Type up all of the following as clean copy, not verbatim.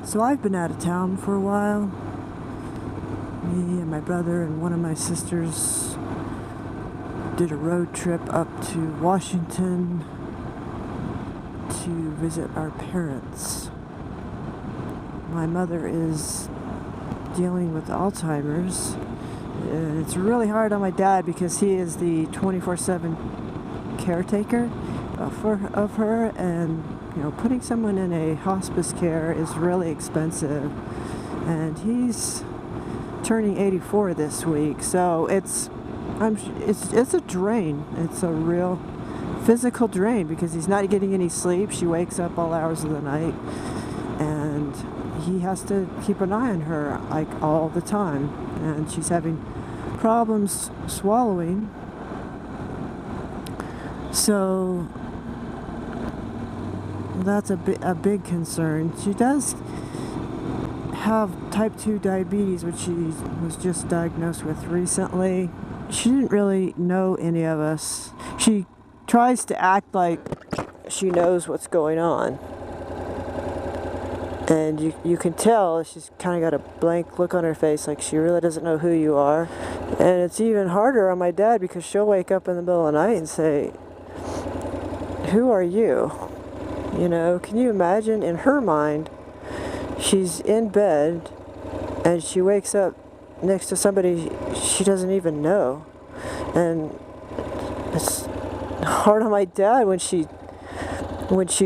So I've been out of town for a while. Me and my brother and one of my sisters did a road trip up to Washington to visit our parents. My mother is dealing with Alzheimer's. And it's really hard on my dad because he is the 24/7 caretaker of her, and putting someone in a hospice care is really expensive, and he's turning 84 this week, so it's a drain. It's a real physical drain because he's not getting any sleep. She wakes up all hours of the night, and he has to keep an eye on her like all the time, and she's having problems swallowing. So that's a big concern. She does have type 2 diabetes, which she was just diagnosed with recently. She didn't really know any of us. She tries to act like she knows what's going on. And you can tell she's kind of got a blank look on her face, like she really doesn't know who you are. And it's even harder on my dad because she'll wake up in the middle of the night and say, "Who are you?" Can you imagine? In her mind, she's in bed and she wakes up next to somebody she doesn't even know. And it's hard on my dad when she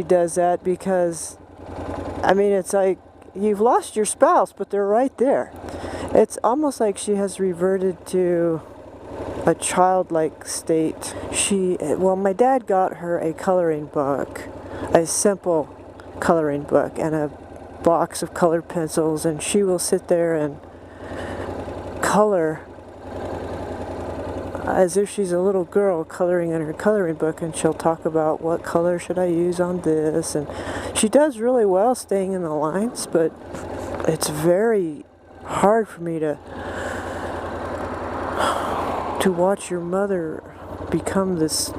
does that, because it's like you've lost your spouse, but they're right there. It's almost like she has reverted to a childlike state. My dad got her a coloring book, a simple coloring book, and a box of colored pencils, and she will sit there and color as if she's a little girl coloring in her coloring book, and she'll talk about what color should I use on this, and she does really well staying in the lines, but it's very hard for me to watch your mother become this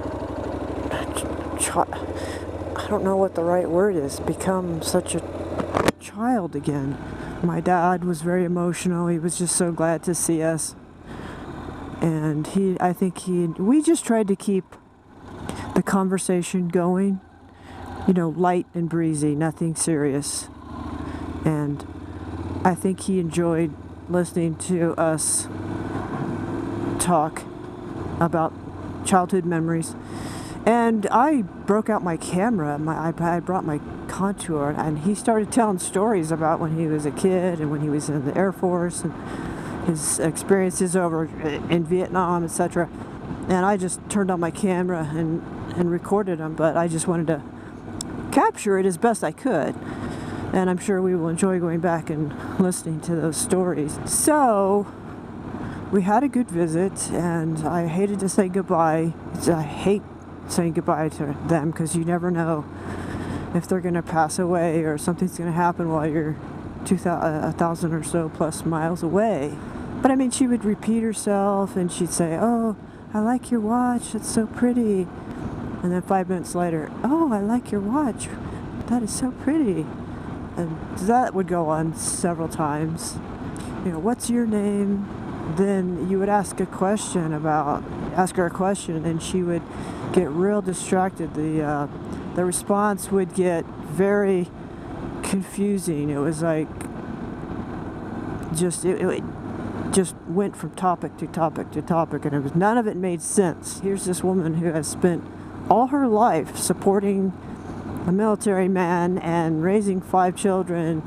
I don't know what the right word is, become such a child again. My dad was very emotional. He was just so glad to see us. And we just tried to keep the conversation going, light and breezy, nothing serious. And I think he enjoyed listening to us talk about childhood memories. And I broke out my camera. I brought my contour, and he started telling stories about when he was a kid and when he was in the Air Force and his experiences over in Vietnam, etc. And I just turned on my camera and recorded them, but I just wanted to capture it as best I could. And I'm sure we will enjoy going back and listening to those stories. So we had a good visit, and I hated to say goodbye. I hate saying goodbye to them because you never know if they're going to pass away or something's going to happen while you're 1,000 or so plus miles away. But she would repeat herself, and she'd say, "Oh, I like your watch, it's so pretty." And then 5 minutes later, "Oh, I like your watch, that is so pretty." And that would go on several times. "What's your name?" Then you would ask her a question, and she would get real distracted. The response would get very confusing. It was like it just went from topic to topic to topic, and none of it made sense. Here's this woman who has spent all her life supporting a military man and raising 5 children.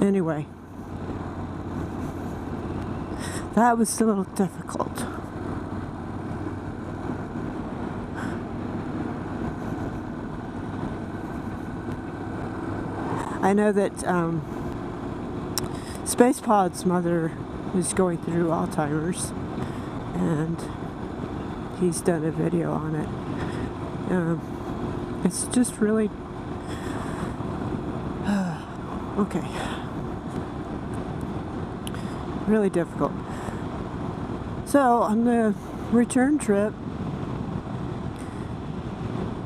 Anyway, that was a little difficult. I know that Spacepod's mother is going through Alzheimer's, and he's done a video on it. It's just really okay. Really difficult. So I'm gonna return trip,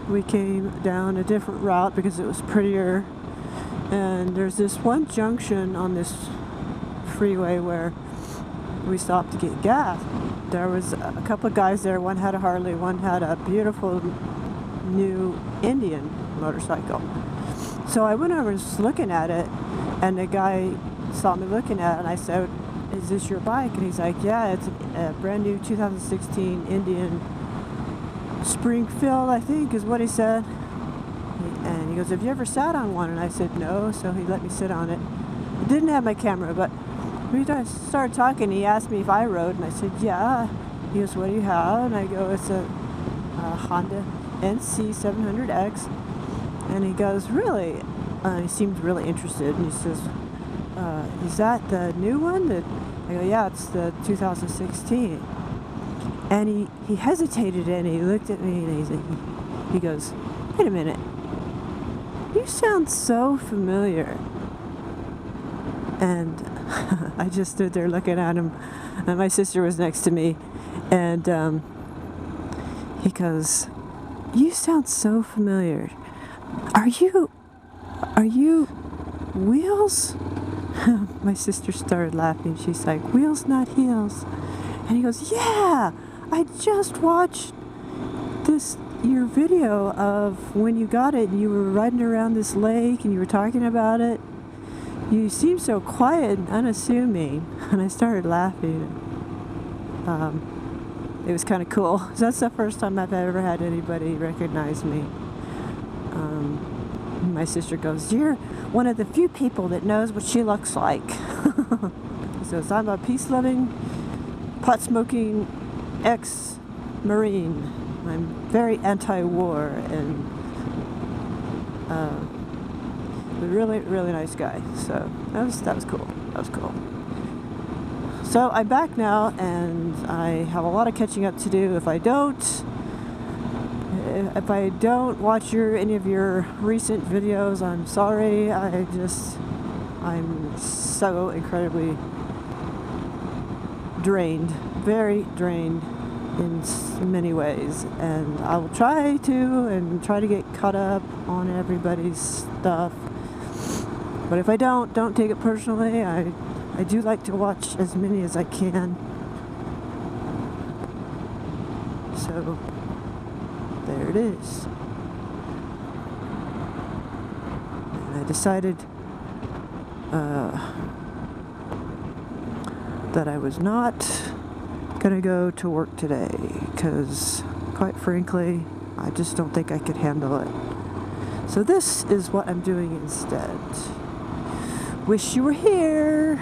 we came down a different route because it was prettier. And there's this one junction on this freeway where we stopped to get gas. There was a couple of guys there. One had a Harley, one had a beautiful new Indian motorcycle. So I went over and was looking at it, and the guy saw me looking at it, and I said, "Is this your bike?" And he's like, "Yeah, it's a brand new 2016 Indian Springfield, I think is what he said." And he goes, "Have you ever sat on one?" And I said, "No," so he let me sit on it. I didn't have my camera, but we started talking. He asked me if I rode, and I said, "Yeah." He goes, "What do you have?" And I go, "It's a Honda NC 700X." And he goes, "Really?" He seemed really interested, and he says, "Is that the new one?" I go, "Yeah, it's the 2016. And he hesitated, and he looked at me, and he goes, "Wait a minute. You sound so familiar." And I just stood there looking at him, and my sister was next to me, and he goes, "You sound so familiar. Are you Wheels?" My sister started laughing. She's like, "Wheels, not heels." And he goes, "Yeah, I just watched your video of when you got it, and you were riding around this lake, and you were talking about it. You seem so quiet and unassuming." And I started laughing. It was kind of cool. That's the first time I've ever had anybody recognize me. My sister goes, "You're one of the few people that knows what she looks like." He says, "I'm a peace-loving, pot-smoking ex-Marine. I'm very anti-war, and a really, really nice guy." So that was cool. That was cool. So I'm back now, and I have a lot of catching up to do. If I don't watch any of your recent videos, I'm sorry. I'm so incredibly drained, very drained in many ways, and I will try to get caught up on everybody's stuff. But if I don't take it personally. I do like to watch as many as I can. So there it is. And I decided that I was not gonna go to work today because, quite frankly, I just don't think I could handle it. So this is what I'm doing instead. Wish you were here.